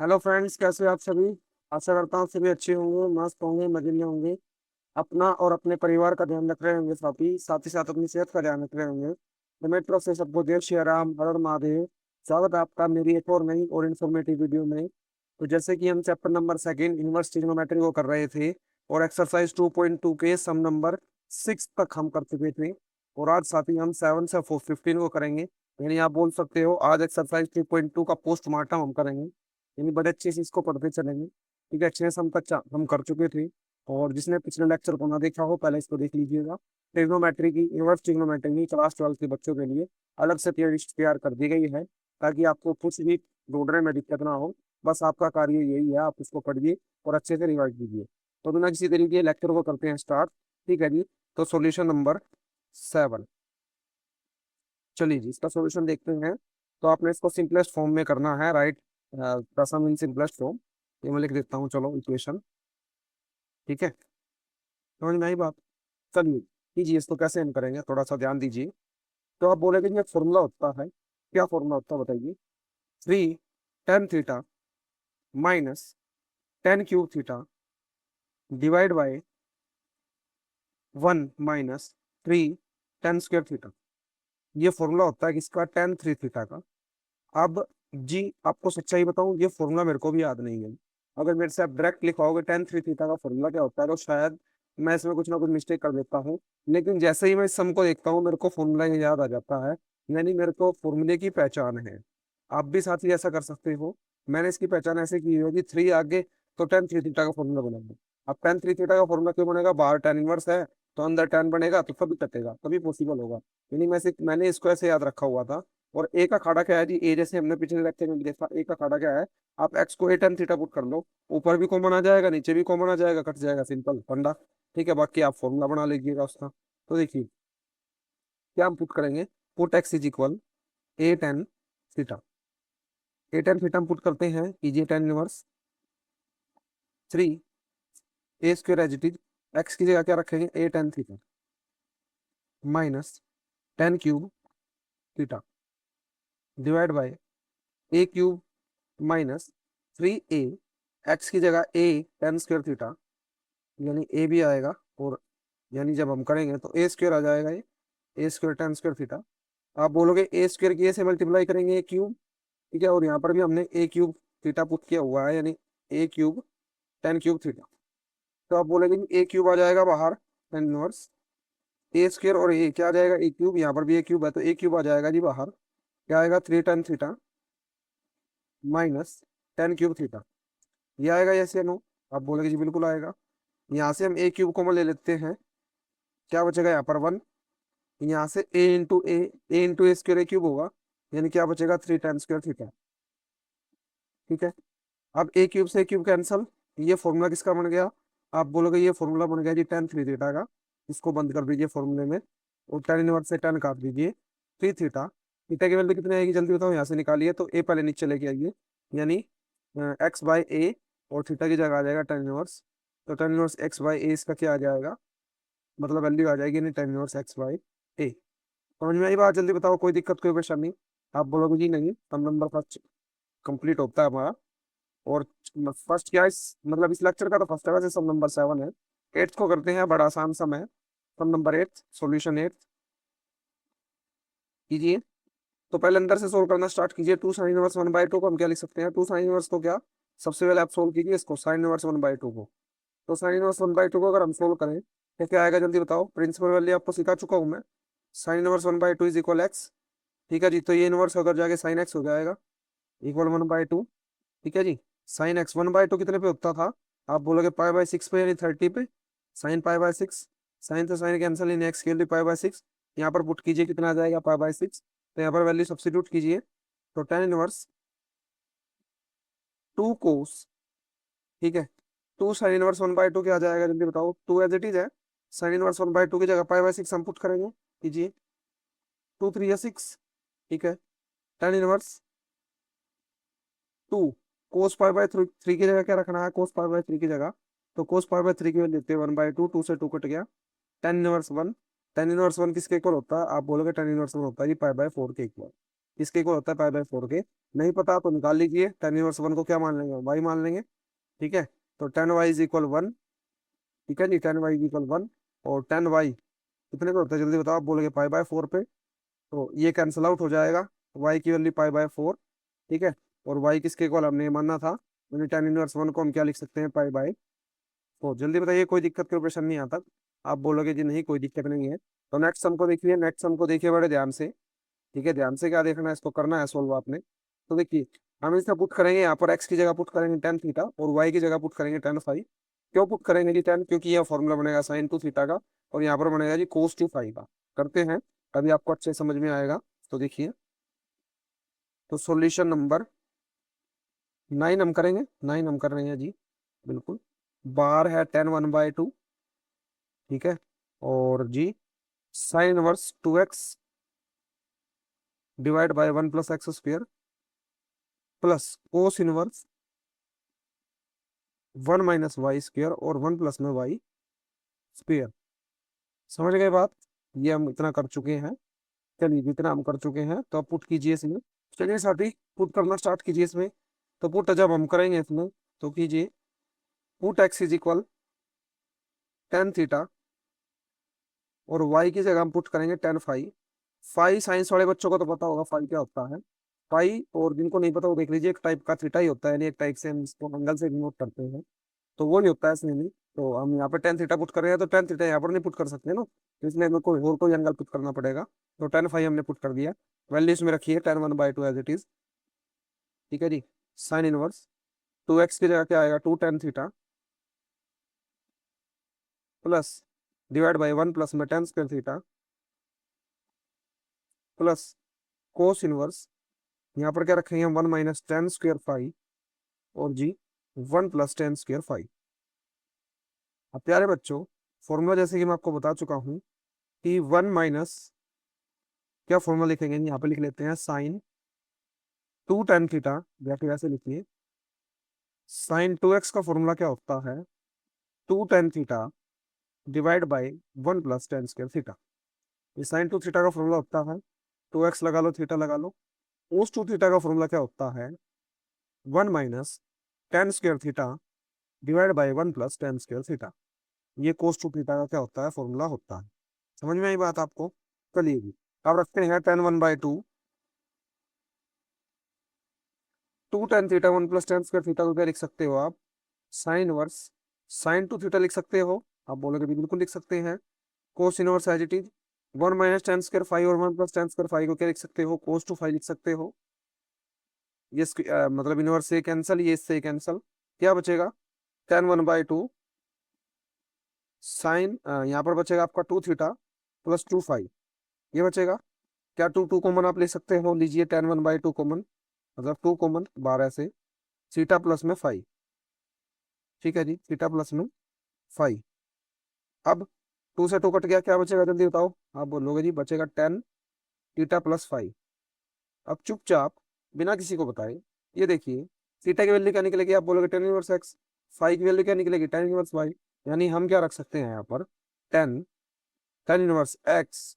Hello friends, कैसे हो आप सभी। आशा करता हूँ सभी अच्छे होंगे, मस्त होंगे, मजे में होंगे। अपना और अपने परिवार का ध्यान रख रहे होंगे, साथ ही साथ अपनी सेहत का ध्यान रख रहे होंगे। तो मेरी तरफ से सबको जय श्री राम, हर हर महादेव। स्वागत है आपका मेरी एक और नई और इन्फॉर्मेटिव वीडियो में। तो जैसे कि हम chapter number second inverse trigonometry को कर रहे थे, और एक्सरसाइज 2.2 के सम नंबर 6 तक हम कर चुके थे। और आज साथ ही हम 7 से 415 को करेंगे। यानी आप बोल सकते हो आज एक्सरसाइज 3.2 का पोस्टमार्टम हम करेंगे। यानी बड़े अच्छे से इसको पढ़ते चलेंगे। ठीक है, 6 सम तक हम कर चुके थे। और जिसने पिछले लेक्चर को ना देखा हो, पहले इसको देख लीजिएगा। ट्रिग्नोमेट्री की, इनवर्स ट्रिग्नोमेट्री की क्लास 12 के बच्चों के लिए अलग से प्लेलिस्ट तैयार कर दी गई है, ताकि आपको कुछ भी ढूंढने में दिक्कत ना हो। बस आपका कार्य यही है, आप इसको पढ़िए और अच्छे से रिवाइज कीजिए। तो बिना किसी तरीके लेक्चर को करते हैं स्टार्ट। ठीक है जी। तो सॉल्यूशन नंबर 7। चलिए जी, इसका सॉल्यूशन देखते हैं। तो आपने इसको सिंपलेस्ट फॉर्म में करना है, राइट। दशम इन सिंपलेस्ट फॉर्म। ये मैं लिख देता हूँ, चलो इक्वेशन। ठीक है, समझ में आई बात। चलिए कीजिए, इसको कैसे हम करेंगे थोड़ा सा ध्यान दीजिए। तो आप बोलेंगे ये फॉर्मूला होता है, क्या फॉर्मूला होता है बताइए। 3 tan theta -tan³ theta divide by 1 - 3 tan² theta. ये फॉर्मूला होता है किसका, tan3 थीटा का। अब जी आपको सच्चाई बताऊं, ये फॉर्मूला मेरे को भी याद नहीं है। अगर मेरे से आप डायरेक्ट लिखवाओगे tan3 थीटा का फॉर्मूला क्या होता है, तो शायद मैं इसमें कुछ ना कुछ मिस्टेक कर देता हूँ। लेकिन जैसे ही मैं इस सम को देखता हूँ, मेरे को फॉर्मूला ये याद आ जाता है। यानी मेरे को फॉर्मूले की पहचान है। आप भी साथी ऐसा कर सकते हो। मैंने इसकी पहचान ऐसे की होगी, 3 आगे तो tan3 थीटा का फॉर्मूला बनेगा। अब tan3 थीटा का फॉर्मूला क्यों बनेगा, बाहर tan इनवर्स है, तो अंदर tan बनेगा, तो तभी कटेगा, तभी पॉसिबल होगा। यानी मैंने इसको ऐसे याद रखा हुआ था। और ए का खाड़ा क्या है जी, ए जैसे हमने पिछले लेक्चर में भी देखा, ए का खाड़ा क्या है। आप एक्स को tan थीटा पुट कर लो, ऊपर भी कॉमन आ जाएगा, नीचे भी कॉमन आ जाएगा, कट जाएगा, सिंपल फंडा। ठीक है, बाकी आप फॉर्मूला बना लीजिएगा उसका। तो देखिए क्या हम पुट करेंगे। Put x is equal A tan theta. A tan theta हम पुट करते हैं, कीजिए tan inverse 3 A² as it is. X की जगह क्या रखेंगे, A tan theta -tan³ theta divide by A³ -3A। X की जगह A tan² थीटा, यानी ए भी आएगा। और यानी जब हम करेंगे तो A² आ जाएगा, ये A² tan² थीटा। आप बोलोगे A² की ए से मल्टीप्लाई करेंगे A³। ठीक है, और यहाँ पर भी हमने A³ थीटा पुट किया हुआ है, यानी A³ tan³ थीटा। तो आप बोलेंगे A³ आ जाएगा बाहर, tan इनवर्स A² और ए क्या आ जाएगा, A³ यहाँ पर भी A³ है, तो A³ आ जाएगा जी बाहर। क्या आएगा, 3 tan थीटा -tan³ थीटा। ये आएगा यस या नो। आप बोलेंगे जी बिल्कुल आएगा। यहाँ से हम A³ कॉमन ले लेते हैं, क्या बचेगा यहाँ पर 1। यहाँ से A इंटू A² होगा, यानी क्या बचेगा, 3 tan² थीटा। ठीक है, अब A³ से A³ कैंसल। ये फॉर्मूला किसका बन गया, आप बोलोगे ये फॉर्मूला बन गया जी tan3 थीटा का। इसको बंद कर दीजिए फॉर्मूले में, और tan इनवर्स से tan काट दीजिए। 3 थीटा, थीटा की वैल्यू कितनी आएगी जल्दी बताओ, यहाँ से निकालिए। तो ए पहले नीचे लेके आइए, यानी x/a, और थीटा की जगह आ जाएगा tan इनवर्स। तो tan इनवर्स x/a इसका क्या आ जाएगा, मतलब वैल्यू आ जाएगी, यानी tan इनवर्स x/a। समझ में आई बात, जल्दी बताओ, कोई दिक्कत कोई परेशानी। आप बोलोगे जी नहीं, सम नंबर फर्स्ट कंप्लीट होता है हमारा। और फर्स्ट क्या इस मतलब इस लेक्चर का तो फर्स्ट है, वैसे सम नंबर 7 है। एट्थ को करते हैं, बड़ा आसान सम है। सम नंबर 8, सॉल्यूशन 8 कीजिए। तो पहले अंदर से सोल्व करना स्टार्ट कीजिए। 2 sin−1/2 को हम क्या लिख सकते हैं, 2 sin−1 को क्या, सबसे पहले आप सोल्व कीजिए इसको, sin−1/2 को। तो sin−1/2 को अगर हम सोल्व करें तो क्या आएगा जल्दी बताओ। प्रिंसिपल वैल्यू आपको सिखा चुका हूँ मैं, sin−1/2 इज इक्वल एक्स। ठीक है जी, तो ये इनवर्स होकर जाके साइन एक्स हो जाएगा, इक्वल 1/2। ठीक है जी, साइन एक्स 1/2 कितने पे होता था, आप बोलोगे π/6 पे, यानी 30 पे। साइन π/6, साइन से साइन कैंसिल, इन एक्स के लिए π/6। यहाँ पर पुट कीजिए, कितना आ जाएगा π/6। तो यहाँ पर वैल्यू सब्स्टिट्यूट कीजिए। तो tan इनवर्स 2 cos, ठीक है, 2 sin−1/2 क्या आ जाएगा जल्दी बताओ, 2 एज इट इज है। sin−1/2 की जगह π/6 हम पुट करेंगे, कीजिए। 2 3 6, ठीक है। tan इनवर्स 2 cos π/3 की जगह क्या रखना है, cos π/3 की जगह। तो cos π/3 की वैल्यू देते हैं 1/2, 2 से 2 कट गया। tan इनवर्स 1, tan इनवर्स 1 किसके इक्वल होता है, आप बोलोगे tan इनवर्स 1 होता है जी π/4 के इक्वल। किसके इक्वल होता है, पाई बाय 4 के। नहीं पता तो निकाल लीजिए, टेन इनवर्स 1 को क्या मान लेंगे, वाई मान लेंगे। ठीक है, तो 10y = 1। ठीक है जी, 10y = 1। और 10y कितने पे होता है जल्दी बताओ, आप बोलोगे पाई बाय 4 पे, तो ये कैंसिल आउट हो जाएगा, y की वैल्यू पाई बाय 4। ठीक है, और y किसके इक्वल हमने मानना था, यानी 10 इनवर्स 1 को हम क्या लिख सकते हैं, पाई बाय 4। जल्दी बताइए, कोई दिक्कत के ऑपरेशन नहीं आता। आप बोलोगे जी नहीं कोई दिक्कत नहीं है, तो नेक्स्ट सम को देखिए, नेक्स्ट सम को देखिए बड़े ध्यान से। ठीक है, ध्यान से क्या देखना है, इसको करना है सोल्व आपने। तो देखिए, हम इसका पुट करेंगे, यहाँ पर x की जगह पुट करेंगे टेन थीटा और y की जगह पुट करेंगे टेन फाइव। क्यों पुट करेंगे जी टेन, क्योंकि यह फॉर्मूला बनेगा साइन टू थीटा का, और यहाँ पर बनेगा जी कोस टू फाइव का। करते हैं, अभी आपको अच्छे समझ में आएगा। तो देखिए, तो सॉल्यूशन नंबर 9 हम करेंगे, 9 हम कर रहे हैं जी, बिल्कुल। बार है 10 1/2। ठीक है, और जी sine inverse 2x divide by 1 + x² plus cos inverse 1 - y² और 1 में y स्क्वेयर। समझ गए बात, ये हम इतना कर चुके हैं। चलिए, जितना हम कर चुके हैं तो अब पुट कीजिए इसमें। चलिए साथी, पुट करना स्टार्ट कीजिए इसमें। तो पुट जब हम करेंगे इसमें, तो कीजिए पुट x = 10 थीटा, और y की जगह हम पुट करेंगे 10 फाई। फाई साइंस वाले बच्चों को तो पता होगा फाई क्या होता है। फाई, और जिनको नहीं पता वो देख लीजिए, एक टाइप का थीटा ही होता है, यानी एक टाइप से हम इसको एंगल से डिनोट करते हैं, तो वो नहीं होता है इसमें नहीं। तो हम यहाँ पे 10 थीटा पुट कर रहे हैं, तो 10 थीटा यहाँ पर नहीं पुट कर सकते ना, तो इसलिए हमें कोई और कोई एंगल पुट करना पड़ेगा। तो 10 फाई हमने पुट कर दिया, वैल्यू इसमें रखिए 10 1/2 एज इट इज। ठीक है जी, साइन इनवर्स 2x की जगह क्या आएगा, 2 tan theta plus divide by 1 में tan² theta plus cos inverse, यहाँ पर क्या रखेंगे हम, 1 - tan² फाई, और जी 1 + tan² फाई। अब प्यारे बच्चों, फॉर्मूला जैसे कि मैं आपको बता चुका हूँ कि 1 माइनस, क्या फॉर्मूला लिखेंगे, यहाँ पे लिख लेते हैं साइन 2 tan थीटा, या फिर ऐसे लिखिए, साइन 2x का फॉर्मूला क्या होता है, 2 tan थीटा डिवाइड बाई 1 + tan²थीटा। ये साइन 2 थीटा का फॉर्मूला होता है, 2x लगा लो, थीटा लगा लो। कोस 2 थीटा का फॉर्मूला क्या होता है, 1 - tan² थीटा डिवाइड बाई 1 + tan²थीटा। ये कोस 2 थीटा का क्या होता है, फॉर्मूला होता है। समझ में आई बात आपको। चलिए जी, अब रखते हैं 10 1/2, 2 tan थीटा 1 + tan² थीटा को क्या लिख सकते हो आप, साइन इनवर्स साइन 2 थीटा लिख सकते हो। आप बोलोगे भी बिल्कुल लिख सकते हैं। Cos inverse as it is 1 - tan² five और 1 + tan² फाइव को क्या लिख सकते हो, cos 2 फाइव लिख सकते हो। ये मतलब इनवर्स से कैंसल, ये इससे कैंसल, क्या बचेगा, 10 1/2 साइन, यहाँ पर बचेगा आपका 2 थीटा प्लस 2 फाइव, ये बचेगा। क्या 2 कॉमन आप ले सकते हो, लीजिए 10 1/2 कॉमन, मतलब 2 कॉमन 12 से, थीटा प्लस में फाइव। ठीक है जी, थीटा प्लस में फाइव। अब 2 से 2 कट गया, क्या बचेगा जल्दी बताओ। आप बोलोगे जी बचेगा 10 थीटा + फाइव। अब चुपचाप बिना किसी को बताए ये देखिए, थीटा की वैल्यू क्या निकलेगी, आप बोलोगे 10 इनवर्स x। फाइव की वैल्यू क्या निकलेगी, 10 इनवर्स y। यानी हम क्या रख सकते हैं यहाँ पर, ten tan inverse x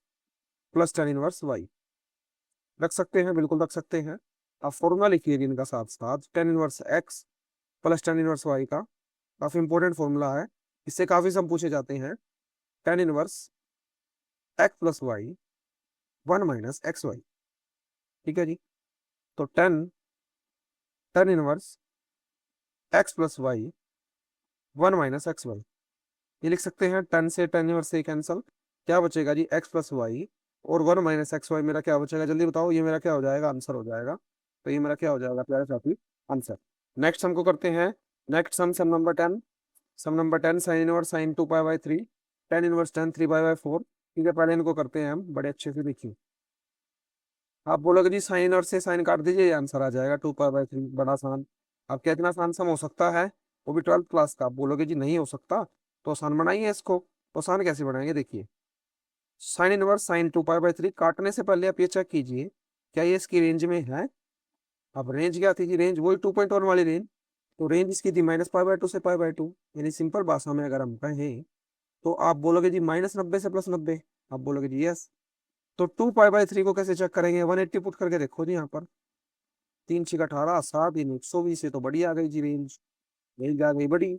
plus 10 inverse y रख सकते हैं, बिल्कुल रख सकते हैं। आप फॉर्मूला लिखिए इनका साथ साथ, 10 inverse x plus 10 inverse y का। काफी इंपॉर्टेंट फॉर्मूला है, इससे काफी सम पूछे जाते हैं। 10 इनवर्स x + y 1 - xy। ठीक है जी, तो ten tan inverse x + y 1 - xy, ये लिख सकते हैं। 10 से 10 इनवर्स से कैंसल, क्या बचेगा जी, x + y, और 1 - xy मेरा क्या बचेगा जल्दी बताओ, ये मेरा क्या हो जाएगा, आंसर हो जाएगा। तो ये मेरा क्या हो जाएगा प्यारे साथी, आंसर। नेक्स्ट हमको करते हैं, next sum number 10। Sum number 10, sine inverse sine 2 पाई/3, 10 इनवर्स 10 3 पाई/4। ठीक है, पहले इनको करते हैं हम बड़े अच्छे से, देखिए। आप बोलोगे जी साइन और से साइन काट दीजिए, आंसर आ जाएगा 2 पाई/3, बड़ा आसान। अब क्या इतना आसान सम हो सकता है, वो भी 12th क्लास का। आप बोलोगे जी नहीं हो सकता, तो आसान बनाइए इसको। तो आसान कैसे बनाएंगे, देखिए, साइन इनवर्स साइन 2 पाई/3 काटने से पहले आप ये चेक कीजिए क्या ये इसकी रेंज में है। अब रेंज क्या थी, रेंज वही 2.1 वाली रेंज, तो रेंज इसकी थी -पाई/2 से पाई/2। यानी सिंपल भाषा में अगर हम कहें, तो आप बोलोगे जी -90 से +90। आप बोलोगे जी यस, तो 2 पाई बाई 3 को कैसे चेक करेंगे, 180 पुट करके देखो जी यहाँ पर। 3 6 18 7 इन 120 से तो बड़ी आ गई जी रेंज। रेंज आ गई बड़ी।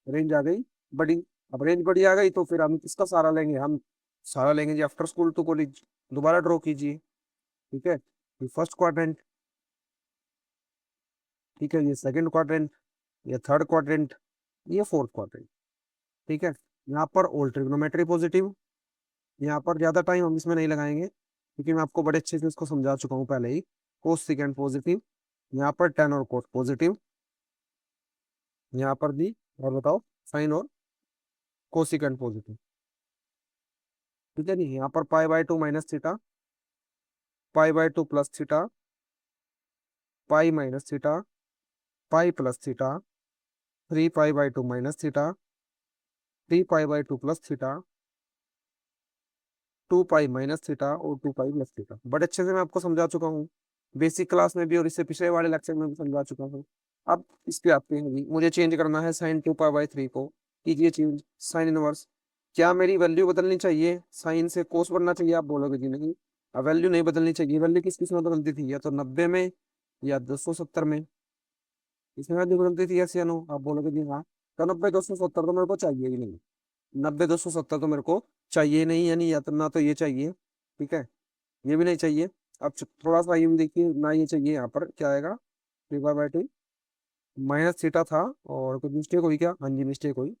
रेंज आ गई बड़ी। अब रेंज बड़ी आ गई तो फिर हम किसका सहारा लेंगे, हम सहारा लेंगे जी आफ्टर स्कूल टू कॉलेज। दोबारा ड्रॉ कीजिए। ठीक है, ये फर्स्ट क्वाड्रेंट। ठीक है, ये सेकंड क्वाड्रेंट। ये थर्ड क्वाड्रेंट। ये फोर्थ क्वाड्रेंट। ठीक है, यहाँ पर ऑल ट्रिग्नोमेट्री पॉजिटिव। यहाँ पर ज्यादा टाइम हम इसमें नहीं लगाएंगे क्योंकि मैं आपको बड़े अच्छे से इसको समझा चुका हूँ पहले ही। कोस सेकेंड पॉजिटिव। यहाँ पर टेन और कोट पॉजिटिव। यहाँ पर दी, और बताओ, साइन और कोसिकेंट पॉजिटिव। ठीक है जी, यहाँ पर pi by 2 minus theta, pi by 2 plus theta, pi minus theta, pi plus theta, 3 pi by 2 minus theta, 3 pi by 2 plus theta, 2 pi minus theta और 2 पाई प्लस थीटा। बड़े अच्छे से मैं आपको समझा चुका हूँ, बेसिक क्लास में भी और इससे पिछले वाले लेक्चर में भी समझा चुका हूँ। अब इस पे आते हैं जी, मुझे चेंज करना है साइन 2 पाई बाई 3 को। कीजिए चेंज साइन इनवर्स। क्या मेरी वैल्यू बदलनी चाहिए, साइन से कोस बनना चाहिए, आप बोलोगे जी नहीं। अब वैल्यू नहीं बदलनी चाहिए। वैल्यू किस किस में बदलती थी, या तो 90 में या 270 में। इसमें वैल्यू बदलती थी ऐसे या नो, आप बोलोगे जी हाँ। तो 90 270 तो मेरे को चाहिए ही नहीं। 90 270 तो मेरे को चाहिए ही नहीं, यानी या तो ना तो ये चाहिए। ठीक है, ये भी नहीं चाहिए। अब थोड़ा सा ये भी देखिए ना, ये चाहिए। यहाँ पर क्या आएगा, 3 पाई बाई 2 माइनस थीटा था, और कुछ मिस्टेक हुई क्या, हाँ जी मिस्टेक हुई।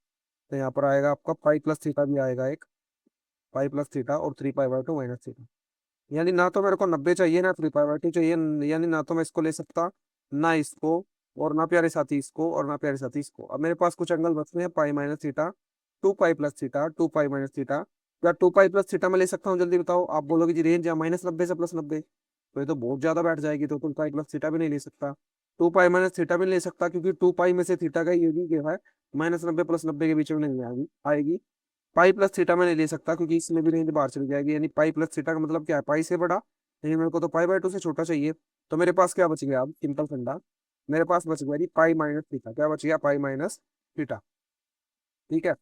तो यहाँ पर आएगा आपका पाई प्लस थीटा भी आएगा एक। पाई प्लस थीटा और 3 पाई बाई 2 माइनस थीटा। यानी ना तो मेरे को 90 चाहिए ना 3 पाई बाई 2 चाहिए। यानी ना तो मैं इसको ले सकता, ना इसको, और ना प्यारे साथी इसको, और ना प्यारे साथी इसको। अब मेरे पास कुछ एंगल बचते हैं, pi minus theta, 2 pi plus theta, 2 pi minus theta. क्या 2 पाई प्लस थीटा में ले सकता हूँ, जल्दी बताओ। आप बोलोगे जी रेंज या -90 से +90, तो ये तो बहुत ज्यादा बैठ जाएगी, तो 2 पाई प्लस थीटा भी नहीं ले सकता। 2 पाई माइनस थीटा भी नहीं ले सकता क्योंकि 2 पाई में से थीटा का ये भी क्या है, -90 +90 के बीच में नहीं आएगी आएगी। पाई प्लस थीटा में नहीं ले सकता क्योंकि इसमें भी रेंज बाहर चली जाएगी। यानी पाई प्लस थीटा का मतलब क्या है, पाई से बड़ा। लेकिन मेरे को तो पाई बाई 2 से छोटा चाहिए। तो मेरे पास क्या बच गया, अब सिंपल फंडा, मेरे पास बच गया जी पाई माइनस थीटा। क्या बच गया, पाई माइनस थीटा। ठीक है,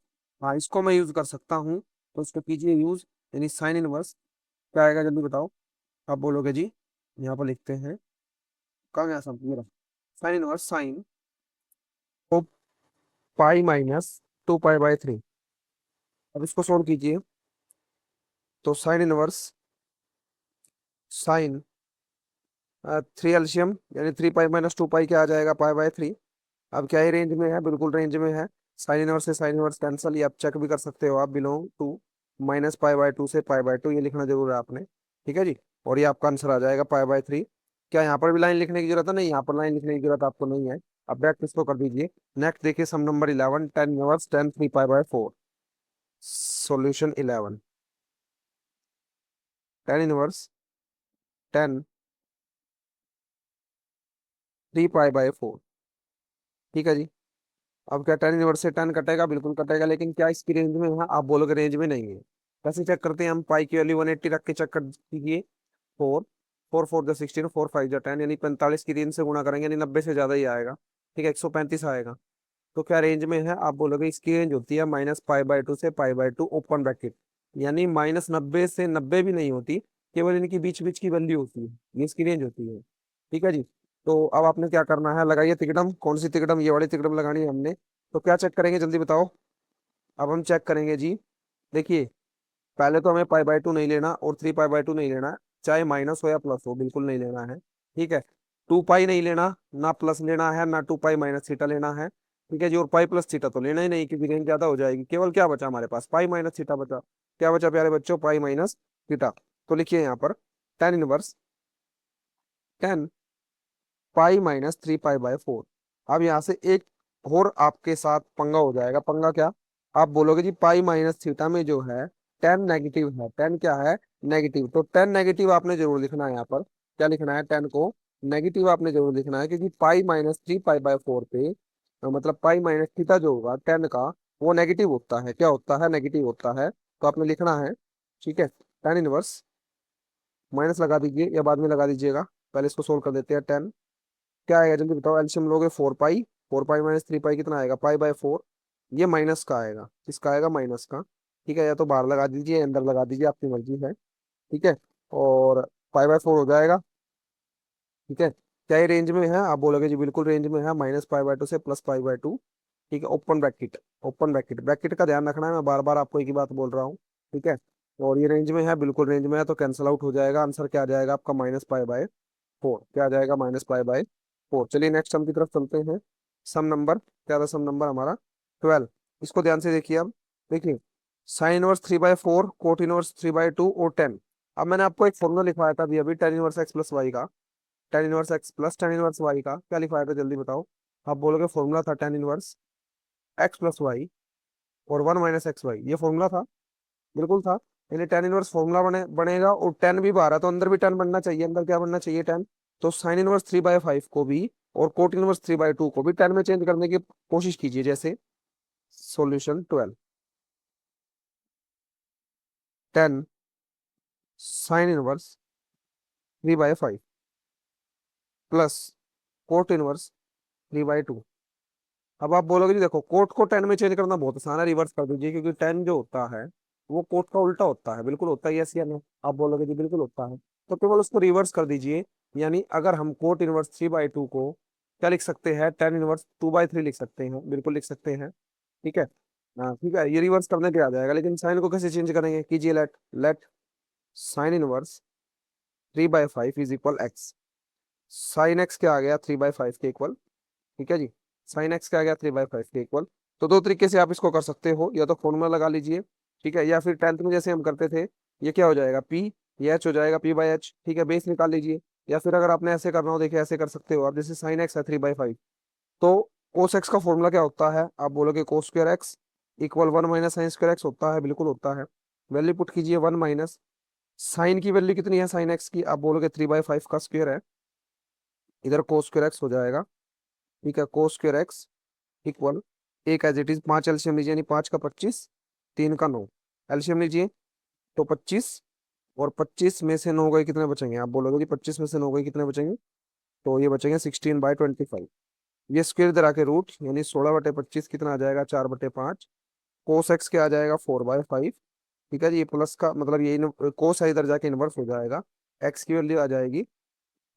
हाँ इसको मैं यूज कर सकता हूँ। तो इसको कीजिए यूज, यानी साइन इनवर्स। क्या आएगा जल्दी बताओ। आप बोलोगे जी, यहाँ पर लिखते हैं, कहाँ गया सब मेरा, sine inverse sine of pi minus 2 pi by 3। अब इसको सोल्व कीजिए। तो साइन इनवर्स साइन 3 एलसीएम, यानी 3 पाई माइनस 2 पाई क्या आ जाएगा, पाई बाई 3। अब क्या ही रेंज में है, बिल्कुल रेंज में है। साइन इनवर्स से साइन इनवर्स कैंसल, ये आप चेक भी कर सकते हो, आप बिलोंग टू -पाई बाई 2 से पाई बाई 2, ये लिखना जरूर है आपने। ठीक है जी, और ये आपका आंसर आ जाएगा पाई बाई 3। क्या यहाँ पर भी लाइन लिखने की जरूरत है, नहीं यहाँ पर लाइन लिखने की जरूरत आपको नहीं है। अब बैक इसको कर दीजिए। नेक्स्ट देखिए sum number 11, tan inverse tan 3 pi by 4। Solution 11, tan inverse tan 3 pi by 4। ठीक है जी, अब क्या टेन इनवर्स से 10 कटेगा, बिल्कुल कटेगा, लेकिन क्या इसकी रेंज में है, आप बोलोगे रेंज में नहीं है। कैसे चेक करते हैं हम, पाई की वैल्यू 180 रख के चेक कर दीजिए। 4, 4 4 16, 4 5 10, यानी 45 की रेंज से गुणा करेंगे, यानी 90 से ज्यादा ही आएगा। ठीक है, 135 आएगा। तो क्या रेंज में है, आप बोलोगे इसकी रेंज होती है -पाई बाई 2 से पाई बाई 2 ओपन ब्रैकेट। यानी -90 से 90 भी नहीं होती, केवल इनकी बीच बीच की वैल्यू होती है, ये इसकी रेंज होती है। ठीक है जी, तो अब आपने क्या करना है, लगाइए तिकड़म। कौन सी तिकड़म, ये वाली तिकड़म लगानी है हमने। तो क्या चेक करेंगे जल्दी बताओ। अब हम चेक करेंगे जी, देखिए, पहले तो हमें पाई बाई 2 नहीं लेना और 3 पाई बाई 2 नहीं लेना है, चाहे माइनस हो या प्लस हो, बिल्कुल नहीं लेना है। ठीक है, 2 पाई नहीं लेना, ना प्लस लेना है, ना 2 पाई माइनस थीटा लेना है। ठीक है जी, और पाई प्लस थीटा तो लेना ही नहीं क्योंकि रेंज ज्यादा हो जाएगी। केवल क्या बचा हमारे पास, पाई माइनस थीटा बचा। क्या बचा प्यारे बच्चों, पाई माइनस थीटा। तो लिखिए यहाँ पर ten inverse ten pi minus 3 pi by 4। अब यहाँ से एक और आपके साथ पंगा हो जाएगा। पंगा क्या, आप बोलोगे जी पाई माइनस थीटा में जो है टेन नेगेटिव है। टेन क्या है, नेगेटिव। तो टेन नेगेटिव आपने जरूर लिखना है यहाँ पर। क्या लिखना है, टेन को नेगेटिव आपने जरूर लिखना है, क्योंकि पाई-3 पाई बाई 4 पे मतलब पाई माइनस थीटा जो होगा टेन का, वो नेगेटिव होता है। क्या होता है, नेगेटिव होता है। तो आपने लिखना है। ठीक है, टेन इनवर्स, माइनस लगा दीजिए या बाद में लगा दीजिएगा, पहले इसको सोल्व कर देते हैं। टेन क्या आएगा जल्दी बताओ, एलसीएम लोगे 4 पाई, 4 पाई माइनस 3 पाई कितना आएगा, पाई बाई 4। ये माइनस का आएगा, किसका आएगा, माइनस का। ठीक है, या तो बाहर लगा दीजिए या अंदर लगा दीजिए, आपकी मर्जी है। ठीक है, और पाई/4 हो जाएगा। ठीक है, क्या ये रेंज में है? आप बोलोगे जी बिल्कुल रेंज में है, -पाई/2 से +पाई/2। ठीक है, open bracket, open bracket, bracket का ध्यान रखना है, मैं बार बार आपको एक ही बात बोल रहा हूँ। ठीक है, और ये रेंज में है, बिल्कुल रेंज में है, तो कैंसिल आउट हो जाएगा। आंसर क्या आ जाएगा आपका? -पाई/4। क्या आ जाएगा? -पाई/4। चलिए नेक्स्ट सम की तरफ चलते हैं। सम नंबर क्या था? सम नंबर हमारा 12। इसको ध्यान से देखिए। अब देखिए, sin−1 3/4, cot−1 3/2 और 10। अब मैंने आपको एक फॉर्मूला लिखवाया था अभी अभी, tan−1x+y का। tan−1x प्लस tan−1y का क्या लिखवाया था, जल्दी बताओ। आप बोलोगे फॉर्मूला था tan−1x+y और 1 - xy, ये फॉर्मूला था। बिल्कुल था। यानी tan−1 फॉर्मूला बनेगा, और 10 भी बाहर है तो अंदर भी 10 बनना चाहिए। अंदर क्या बनना चाहिए? 10। तो sin−1 3/5 को भी और cot−1 3/2 को भी 10 में चेंज करने की कोशिश कीजिए। जैसे सॉल्यूशन 12, 10 sin−1 3/5 प्लस cot−1 3/2। अब आप बोलोगे जी देखो, कोट को 10 में चेंज करना बहुत आसान है, रिवर्स कर दीजिए, क्योंकि 10 जो होता है वो कोट का उल्टा होता है। बिल्कुल होता है, यस या नो? आप बोलोगे जी बिल्कुल होता है, तो केवल उसको रिवर्स कर दीजिए। यानी अगर हम cot−1 3/2 को क्या लिख सकते हैं? tan−1 2/3 लिख सकते हैं, बिल्कुल लिख सकते हैं। ठीक है। हाँ ठीक है, ये रिवर्स करने के आ जाएगा, लेकिन साइन को कैसे चेंज करेंगे? कीजिए, let sin−1 3/5 is equal x. Sine x क्या आ गया? 3/5 के इक्वल। ठीक है जी, साइन एक्स क्या आ गया? 3/5 के इक्वल। तो दो तरीके से आप इसको कर सकते हो, या तो फॉर्मूला लगा लीजिए, ठीक है, या फिर 10th में जैसे हम करते थे, ये क्या हो जाएगा? पी, ये एच हो जाएगा, p/h। ठीक है, बेस निकाल लीजिए। या फिर अगर आपने ऐसे करना हो, देखिए ऐसे कर सकते हो आप, जैसे साइन एक्स है 3/5, तो कोस एक्स का फॉर्मूला क्या होता है? आप बोलोगे cos²x इक्वल 1 - sin²x होता है, बिल्कुल होता है। वैल्यू पुट कीजिए, 1 - साइन की वैल्यू कितनी है? साइन एक्स की आप बोलोगे 3/5 का स्क्वायर है, इधर cos²x हो जाएगा। ठीक है, cos²x इक्वल, एक एज इट इज 5 एलसीएम लीजिए, यानी 5 का 25, 3 का 9। एलसीएम लीजिए तो 25, और 25 में से 9 गए, कितने बचेंगे? आप बोलोगे कि 25 में से 9 गए, कितने बचेंगे? तो ये बचेंगे 16/25। ये स्क्वेयर इधर आके रूट, यानी 16/25 कितना आ जाएगा? 4/5। कोस एक्स क्या आ जाएगा? 4/5। ठीक है जी, ये प्लस का मतलब ये कोस है, इधर जाके इनवर्स हो जाएगा, एक्स की वैल्यू आ जाएगी।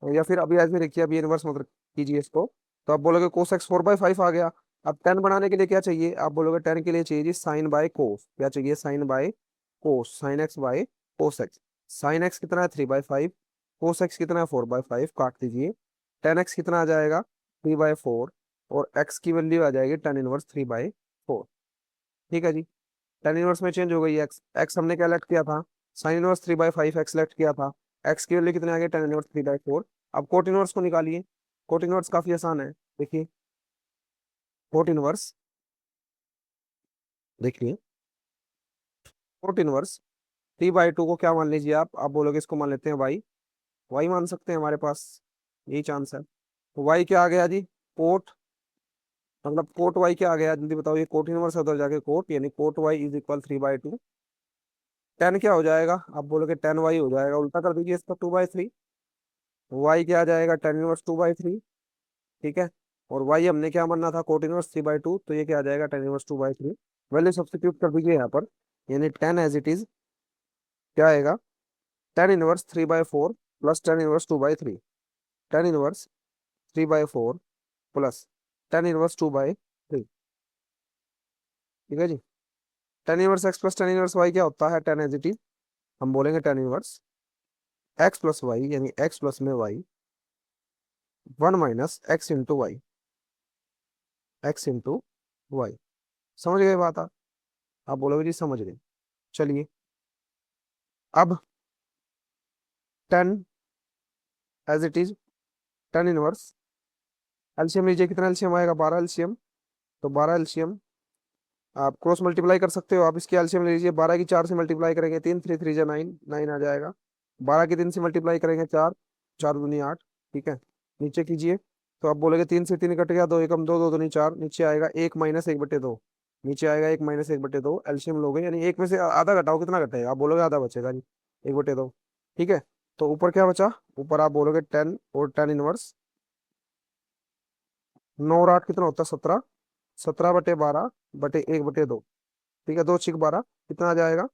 या फिर अभी ऐसे लिखिए, अभी इनवर्स मतलब कीजिए इसको, तो आप बोलोगे कोस एक्स 4/5 आ गया। अब 10 बनाने के लिए क्या चाहिए? आप बोलोगे 10 के लिए चाहिए जी साइन बाय कोस। क्या चाहिए? Sine by cos, sine x by cos x. Sine x कितना है? 3/5। कोस एक्स कितना है? 4/5। काट दीजिए, 10x कितना आ जाएगा? 3/4। और x की वैल्यू आ जाएगी tan−1 3/4। ठीक है जी, tan−1 में चेंज हो गई एक्स। एक्स हमने क्या लेट किया था? sin−1 3/5 एक्स लेट किया था। एक्स की वैल्यू कितने आ गई? tan−1 3/4। अब कोट इनवर्स को निकालिए। कोट इनवर्स काफी आसान है, देखिए। कोट इनवर्स, देखिए, कोट इनवर्स 3/2 को क्या मान लीजिए? आप बोलोगे इसको मान लेते हैं वाई। वाई मान सकते हैं, हमारे पास यही चांस है। तो वाई क्या आ गया जी? कोट, मतलब कोट वाई क्या आ गया? जल्दी बताओ। ये कोट इनवर्स है, उधर जाके कोट, यानी कोट वाई इज इक्वल 3/2। 10 क्या हो जाएगा? आप बोलोगे 10y हो जाएगा, उल्टा कर दीजिए इसका, 2/3। वाई क्या आ जाएगा? tan−1 2/3। ठीक है, और वाई हमने क्या मानना था? कोट इनवर्स 3/2, तो ये क्या आ जाएगा? tan−1 2/3। वैल्यू सब्स्टिट्यूट कर दीजिए यहाँ पर, यानी 10 एज इट इज क्या आएगा? tan−1 3/4 plus tan−1 2/3। tan−1 3/4 plus tan−1 2/3। ठीक है जी, tan−1 x plus tan−1 y क्या होता है? 10 एज इट इज, हम बोलेंगे tan−1 x प्लस y, यानी x प्लस में y, 1 - x into y, x into y. समझ गए बात आप बोलोगे जी समझ गए। चलिए, अब 10 as it is, tan−1 LCM लीजिए, कितना एलसीएम आएगा? 12 एलसीएम। तो 12 एलसीएम आप क्रॉस मल्टीप्लाई कर सकते हो, आप इसकी एलसीएम ले लीजिए। 12 की 4 से मल्टीप्लाई करेंगे, 3 3 3 9, 9 आ जाएगा। 12 की 3 से मल्टीप्लाई करेंगे, 4, 4 दूनी 8। ठीक है, नीचे कीजिए, तो आप बोलेगे 3 से 3 कट गया, 2 एकम 2, 2 दूनी 4, नीचे आएगा 1 - 1/2। नीचे आएगा 1 - 1/2, एलसीएम लोगे, यानी एक में से आधा घटाओ, कितना घटेगा? आप बोलोगे आधा बचेगा जी, 1/2। ठीक है, तो ऊपर क्या बचा? ऊपर आप बोलोगे 10 और tan−1 9 और 8 कितना होता है? 17। 17/12/1/2। ठीक है, 2 6 12, कितना आ जाएगा?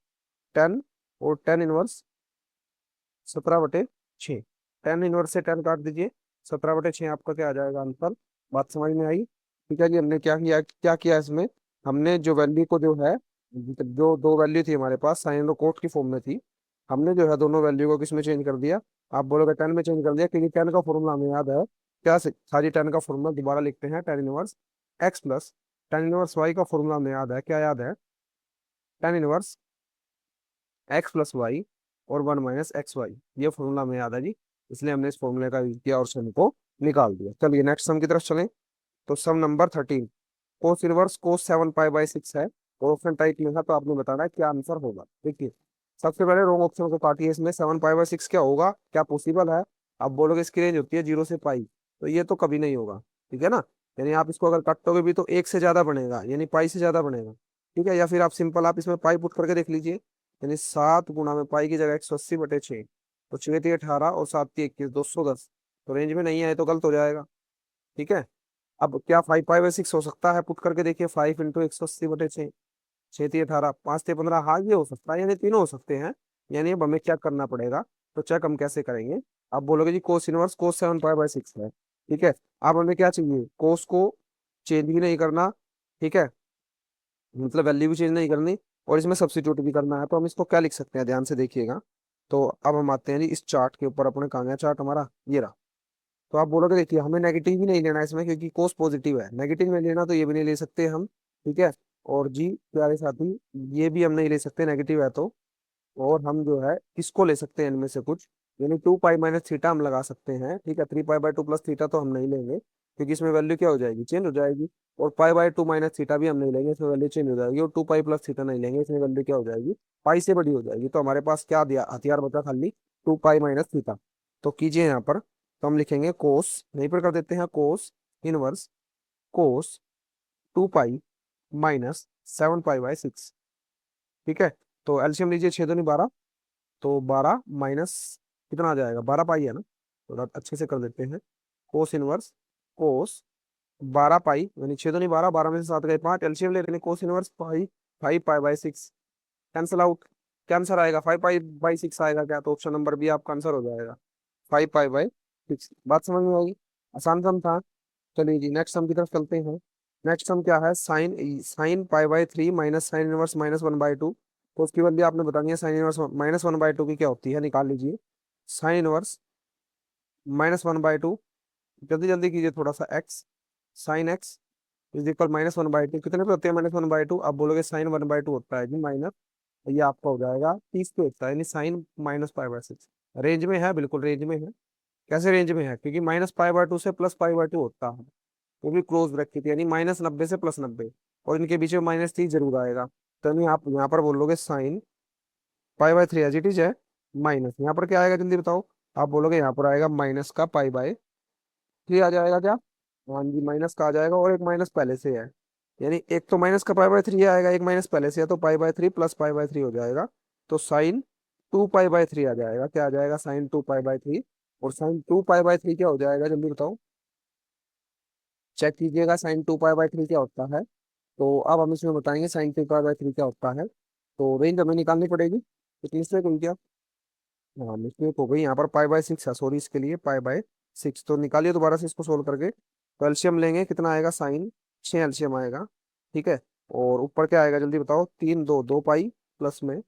10 और tan−1 17/6। 10 इनवर्स से 10 काट दीजिए, 17/6 आपका क्या आ जाएगा आंसर। बात समझ में आई। ठीक है जी, हमने क्या किया इसमें, हमने जो वैल्यू को जो है, जो दो वैल्यू थी हमारे पास साइन और कोट की फॉर्म में थी, हमने जो है दोनों वैल्यू को किस में चेंज कर दिया। आप बोलोगे 10 में चेंज कर दिया, क्योंकि 10 का फॉर्मूला हमें याद है। क्या सारी 10 का फॉर्मूला दोबारा लिखते हैं, 10 inverse x plus 10 inverse y का फॉर्मूला हमें याद है, क्या याद है, 10 इनवर्स x प्लस y और 1 - x y, ये फॉर्मूला हमें याद है जी। इसलिए हमने इस फॉर्मूले का यूज किया और सम को निकाल दिया। चलिए नेक्स्ट सम की तरफ चलें। तो सम नंबर 13, कोस इनवर्स कोस 7 पाई/6 है और ऑप्शन टाइप में है, तो आपने बताना है क्या आंसर होगा। देखिए, सबसे पहले रॉन्ग ऑप्शन को काटिए, इसमें 7 पाई/6 क्या होगा, क्या पॉसिबल है। आप बोलोगे इसकी रेंज होती है 0 से पाई, तो ये तो कभी नहीं होगा, ठीक है ना। यानी आप इसको अगर काटोगे भी तो 1 से ज्यादा बनेगा, यानी पाई से ज्यादा बनेगा। ठीक है, या फिर आप सिंपल आप इसमें पाई पुट करके देख लीजिए, यानी 7 गुणा में पाई की जगह 180/6, तो 6×3 = 18 और 7×3 = 21, 210। तो रेंज में नहीं है तो गलत हो जाएगा। ठीक है, अब क्या 5 पाई/6 हो सकता है, पुट करके देखिए, 5 × 180/6, 6×3 = 18, 5×3 = 15, हाँ ये हो सकता है, यानी तीनों हो सकते हैं। यानी अब हमें क्या करना पड़ेगा, तो चेक हम कैसे करेंगे। आप बोलोगे जी कोस इनवर्स कोस 7 पाई/6 है, ठीक है। अब हमें क्या चाहिए, कोस को चेंज भी नहीं करना, ठीक है, मतलब वैल्यू भी चेंज नहीं करनी, और इसमें सब्स्टिट्यूट भी करना है, तो हम इसको क्या लिख सकते हैं, ध्यान से देखिएगा। तो अब हम आते हैं जी इस चार्ट के ऊपर, अपने कहाँ गया चार्ट हमारा, ये रहा। तो आप बोलोगे देखिए हमें नेगेटिव भी नहीं लेना है इसमें, क्योंकि कोस पॉजिटिव है, नेगेटिव में लेना तो ये भी नहीं ले सकते हम, ठीक है। और जी प्यारे साथी, ये भी हम नहीं ले सकते, नेगेटिव है तो। और हम जो है किसको ले सकते हैं इनमें से कुछ, यानी 2 पाई - थीटा हम लगा सकते हैं, ठीक है। 3 पाई/2 प्लस थीटा तो हम नहीं लेंगे, क्योंकि इसमें वैल्यू क्या हो जाएगी, चेंज हो जाएगी। और पाई/2 माइनस थीटा भी हम नहीं लेंगे, इसमें वैल्यू चेंज हो जाएगी। और 2 पाई प्लस थीटा नहीं लेंगे, इसमें वैल्यू क्या हो जाएगी, पाई से बड़ी हो जाएगी। तो हमारे पास क्या दिया हथियार बचा, खाली 2 पाई - थीटा। तो कीजिए यहाँ पर, तो हम लिखेंगे कोस, यहीं पर कर देते हैं, कोस इनवर्स कोस 2 पाई - 7 पाई/6, ठीक है। तो एलसीएम लीजिए, 6 दूनी 12, तो 12 माइनस कितना आ जाएगा, 12 पाई है ना, थोड़ा अच्छे से कर देते हैं। कोस इनवर्स कोस 12 पाई, यानी 6 दूनी 12, 12 में से 7 गए 5, एलसीएम ले रहे हैं, कोस इनवर्स पाई 5 पाई/6, कैंसिल आउट। क्या आंसर आएगा, 5 पाई/6 आएगा क्या, तो ऑप्शन नंबर बी आपका आंसर हो जाएगा, 5 पाई/6। बात समझ में आएगी, आसान सम था। चलिए जी नेक्स्ट सम की तरफ चलते हैं। नेक्स्ट सम क्या है, साइन साइन पाई/3 माइनस साइन इनवर्स -1/2। तो उसकी वैल्यू आपने बतानी है, साइन इनवर्स -1/2 की क्या होती है, निकाल लीजिए। साइन इनवर्स -1/2, जल्दी जल्दी कीजिए थोड़ा सा, x sine x is equal -1/2, कितने पे होते हैं -1/2, आप बोलोगे साइन 1/2 होता है जी माइनस, ये आपका हो जाएगा 30 पे होता है, यानी साइन -पाई/6। रेंज में है, बिल्कुल रेंज में है। कैसे रेंज में है, क्योंकि -पाई/2 से +पाई/2 होता है, वो भी क्लोज ब्रैकेट, यानी -90 से +90, और इनके बीच में -30 जरूर आएगा। तो यानी आप यहाँ पर बोलोगे साइन पाई/3 एज इट इज है, माइनस यहाँ पर क्या आएगा जल्दी बताओ। आप बोलोगे यहाँ पर आएगा माइनस का पाई/3 आ जाएगा क्या, हाँ जी माइनस का आ जाएगा, और एक माइनस पहले से है, यानी एक तो माइनस का पाई/3 आएगा, एक माइनस पहले से है, तो पाई/3 प्लस पाई/3 हो जाएगा। तो साइन 2 पाई/3 आ जाएगा, क्या आ जाएगा, साइन 2 पाई/3। और साइन 2 पाई/3 क्या हो जाएगा, जल्दी बताओ, चेक कीजिएगा साइन 2 पाई/3 क्या होता है। तो अब हम इसमें बताएंगे साइन 2 पाई/3 क्या होता है। तो रेंज हमें निकालनी पड़ेगी, तो मिस्टेक हुई क्या, हाँ मिस्टेक हो गई, यहाँ पर पाई/6 है, सॉरी इसके लिए पाई/6। तो निकालिए दोबारा से इसको सोल्व करके, तो एलसीएम लेंगे, कितना आएगा, साइन 6 एलसीएम आएगा, ठीक है। और ऊपर क्या आएगा जल्दी बताओ, 3 2 2 पाई, प्लस में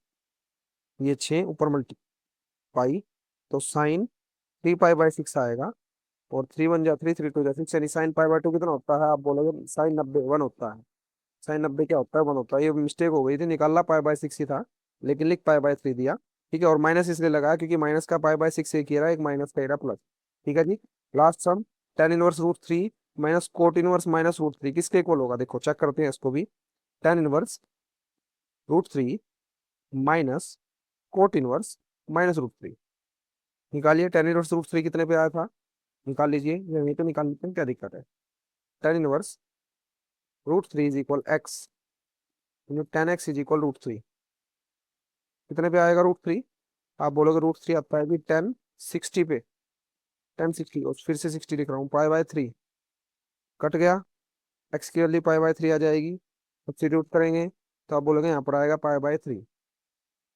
ये 6 ऊपर मल्टी पाई, तो साइन 3 पाई/6 आएगा। और 3 1 जा 3, 3 2 जा 6, यानी साइन पाई/2 कितना होता है, आप बोलोगे साइन 90 1 होता है। साइन 90 क्या होता है, 1 होता है। ये मिस्टेक हो गई थी, निकालना पाई/6 ही था, लेकिन लिख पाई/3 दिया, ठीक है। और माइनस इसलिए लगाया क्योंकि माइनस का पाई/6 एक ही रहा, एक माइनस का ही रहा प्लस, ठीक है जी। लास्ट सम, tan−1√3 माइनस cot−1 -√3 किसके इक्वल होगा, देखो चेक करते हैं इसको भी। tan−1√3 माइनस cot−1 -√3, निकालिए। tan−1√3 कितने पे आया था, निकाल लीजिए, ये नहीं तो निकाल लेते हैं, क्या दिक्कत है। tan−1√3 is equal x, tan x is equal √3, कितने पे आएगा √3, आप बोलोगे √3 आता है भी 1060 पे, 1060, और फिर से 60 लिख रहा हूँ, पाई/3 कट गया, एक्स की वैल्यू पाई/3 आ जाएगी, सब्स्टिट्यूट करेंगे, तो आप बोलोगे यहाँ पर आएगा पाई/3,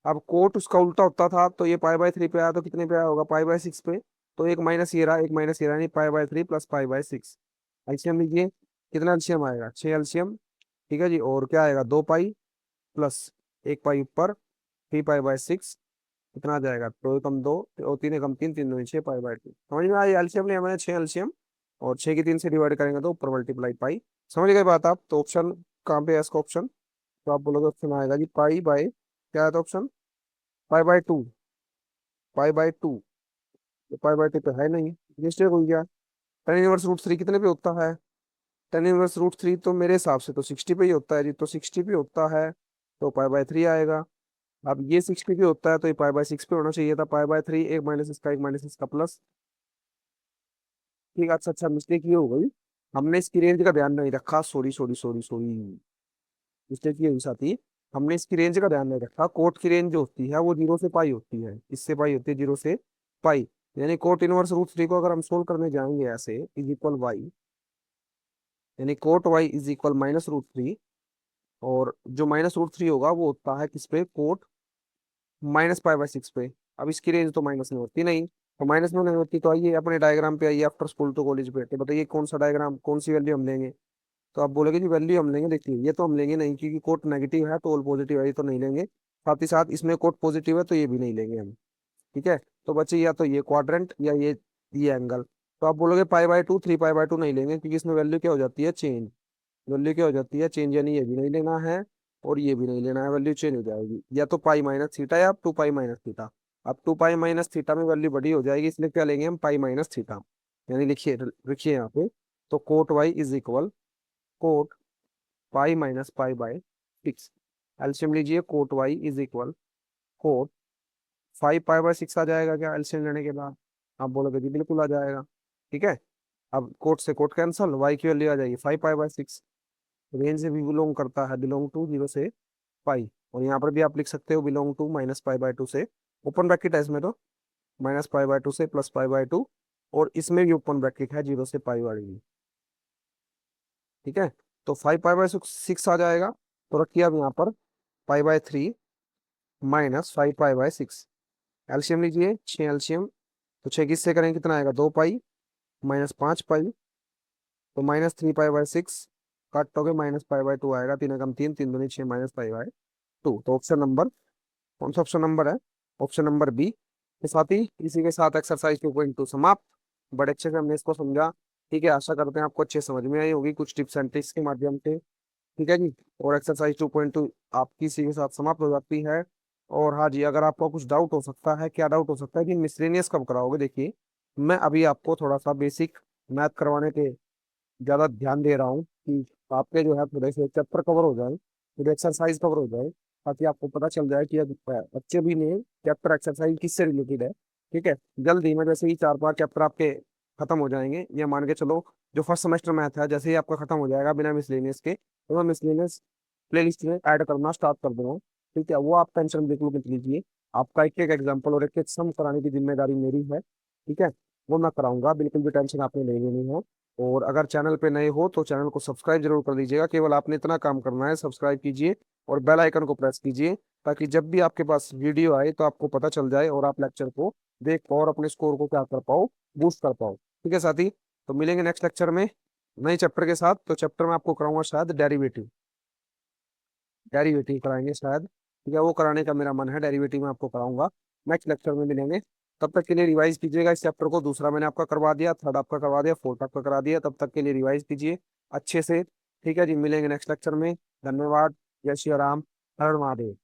अब कोट उसका उल्टा होता था, तो ये पाई/3 पे आया तो कितने पे आया होगा, पाई/6 पे। तो एक माइनस ये रहा, एक माइनस ये रहा, नहीं पाई/3 प्लस पाई/6। एलसीएम लीजिए, कितना एलसीएम आएगा, 6 एलसीएम। ठीक है जी, और क्या आएगा, 2 पाई प्लस 1 पाई ऊपर 3 पाई/6। कितना आ जाएगा, 2 एकम 2 और 3 एकम 3, 3 दूनी 6 पाई/2। समझ में आई, एलसीएम लिया मैंने 6 एलसीएम, और 6 की 3 से डिवाइड करेंगे तो ऊपर मल्टीप्लाई पाई। समझ गए बात आप। तो ऑप्शन कहाँ पे है इसका ऑप्शन, तो आप बोलोगे ऑप्शन आएगा जी पाई/, क्या है तो ऑप्शन, पाई/2। पाई/2, तो पाई/2 पे है नहीं, मिस्टेक हो गया। tan−1√3 कितने पे होता है, tan−1√3 तो मेरे हिसाब से तो 60 पे ही होता है जी, तो 60 पे होता है तो पाई/3 आएगा। अब ये 60 पे होता है तो ये पाई/6 पे होना चाहिए था, पाई/3, एक माइनस इसका, एक माइनस इसका प्लस। ठीक है, अच्छा अच्छा, मिस्टेक ये हो गई, हमने इसकी रेंज का ध्यान नहीं रखा, sorry sorry sorry sorry, mistake ये हुई साथी, हमने इसकी रेंज का ध्यान नहीं रखा। कोट की रेंज जो होती है वो 0 से पाई होती है, इससे पाई होती है, 0 से पाई। यानी कोट−1√3 को अगर हम सोल्व करने जाएंगे ऐसे, इज इक्वल वाई, यानी कोट y इज इक्वल -√3। और जो -√3 होगा वो होता है किस पे, कोट -पाई/6 पे। अब इसकी रेंज तो माइनस में होती नहीं, तो माइनस में नहीं होती, तो आइए अपने डायग्राम पे आइए, आफ्टर स्कूल टू कॉलेज पे। तो बताइए कौन सा डायग्राम, कौन सी वैल्यू हम लेंगे। तो आप बोलोगे जी वैल्यू हम लेंगे, देखिए ये तो हम लेंगे नहीं, क्योंकि कोट नेगेटिव है तो ऑल पॉजिटिव है, ये तो नहीं लेंगे। साथ ही साथ इसमें कोट पॉजिटिव है तो ये भी नहीं लेंगे हम। ठीक है, तो बच्चे या तो ये क्वाड्रेंट या ये एंगल। तो आप बोलोगे पाई/2, 3 पाई/2 नहीं लेंगे, क्योंकि इसमें वैल्यू क्या हो जाती है, चेंज। वैल्यू क्या हो जाती है, चेंज, यानी ये भी नहीं लेना है और ये भी नहीं लेना है, वैल्यू चेंज हो जाएगी, या तो पाई-थीटा या 2 पाई-थीटा। अब 2 पाई-थीटा में वैल्यू बड़ी हो जाएगी, इसलिए क्या लेंगे हम, पाई-थीटा। यानी लिखिए लिखिए यहाँ पे, तो cot y is equal cot पाई-पाई/6। एलसीएम लीजिए, cot y is equal cot 5 पाई/6 आ जाएगा क्या एलसीएम लेने के बाद, आप बोलोगे जी बिल्कुल आ जाएगा। ठीक है, अब कोट से कोट कैंसल, वाई की वैल्यू आ जाएगी 5 पाई/6। रेंज से भी बिलोंग करता है, बिलोंग टू 0 से पाई। और यहाँ पर भी आप लिख सकते हो बिलोंग टू -पाई/2 से, ओपन ब्रैकेट है इसमें तो, -पाई/2 से +पाई/2, और इसमें भी ओपन ब्रैकेट है 0 से पाई वाली भी। ठीक है, तो 5 पाई/6 आ जाएगा। तो रखिए अब यहाँ पर पाई/3 -5 पाई/6। एलसीएम लीजिए, 6 एलसीएम, तो 6 किससे करेंगे, कितना आएगा, 2 पाई -5 पाई, तो -3 पाई/6, काटोगे -पाई/2 आएगा, 3 एकम 3, 3 दूनी 6, -पाई/2। तो ऑप्शन नंबर, कौन सा ऑप्शन नंबर है, ऑप्शन नंबर बी। के साथ ही इसी के साथ एक्सरसाइज 2.2 समाप्त। बड़े अच्छे से हमने इसको समझा। ठीक है, आशा करते हैं आपको अच्छे समझ में आई होगी कुछ टिप्स एंड ट्रिक्स के माध्यम से। ठीक है जी, और एक्सरसाइज 2.2 आपकी इसी के साथ समाप्त हो जाती है। और हाँ जी, अगर आपको कुछ डाउट हो सकता है, क्या डाउट हो सकता है कि मिसलेनियस कब कराओगे, देखिए मैं अभी आपको थोड़ा सा बेसिक मैथ करवाने के ज्यादा ध्यान दे रहा हूँ, कि आपके जो है थोड़े से चैप्टर कवर हो जाए, थोड़ी एक्सरसाइज कवर हो जाए, ताकि आपको पता चल जाए कि बच्चे भी ने चैप्टर एक्सरसाइज किससे रिलेटेड है। ठीक है, जल्द ही में जैसे ही 4 5 चैप्टर आपके खत्म हो जाएंगे, ये मान के चलो, जो फर्स्ट सेमेस्टर मैथ है जैसे ही आपका खत्म हो जाएगा बिना मिसलेनियस के, तो मैं मिसलेनियस प्ले लिस्ट में ऐड करना स्टार्ट कर दूंगा। ठीक है, वो आप टेंशन बिल्कुल मत लीजिए, आपका एक एक एग्जाम्पल और एक एक सम कराने की जिम्मेदारी मेरी है। ठीक है, वो मैं कराऊंगा, बिल्कुल भी टेंशन आपने नहीं लेनी है। और अगर चैनल पे नए हो तो चैनल को सब्सक्राइब जरूर कर लीजिएगा, केवल आपने इतना काम करना है, सब्सक्राइब कीजिए और बेल आइकन को प्रेस कीजिए, ताकि जब भी आपके पास वीडियो आए तो आपको पता चल जाए और आप लेक्चर को देख पाओ और अपने स्कोर को क्या कर पाओ, बूस्ट कर पाओ। ठीक है साथी, तो मिलेंगे नेक्स्ट लेक्चर में नए चैप्टर के साथ। तो चैप्टर में आपको कराऊंगा शायद डेरिवेटिव, डेरिवेटिव कराएंगे शायद। ठीक है, वो कराने का मेरा मन है, डेरिवेटिव में आपको कराऊंगा। नेक्स्ट लेक्चर में मिलेंगे, तब तक के लिए रिवाइज कीजिएगा इस चैप्टर को। दूसरा मैंने आपका करवा दिया, थर्ड आपका करवा दिया, फोर्थ आपका करा दिया, तब तक के लिए रिवाइज कीजिए अच्छे से। ठीक है जी, मिलेंगे नेक्स्ट लेक्चर में। धन्यवाद, जय श्री राम, हर हर महादेव।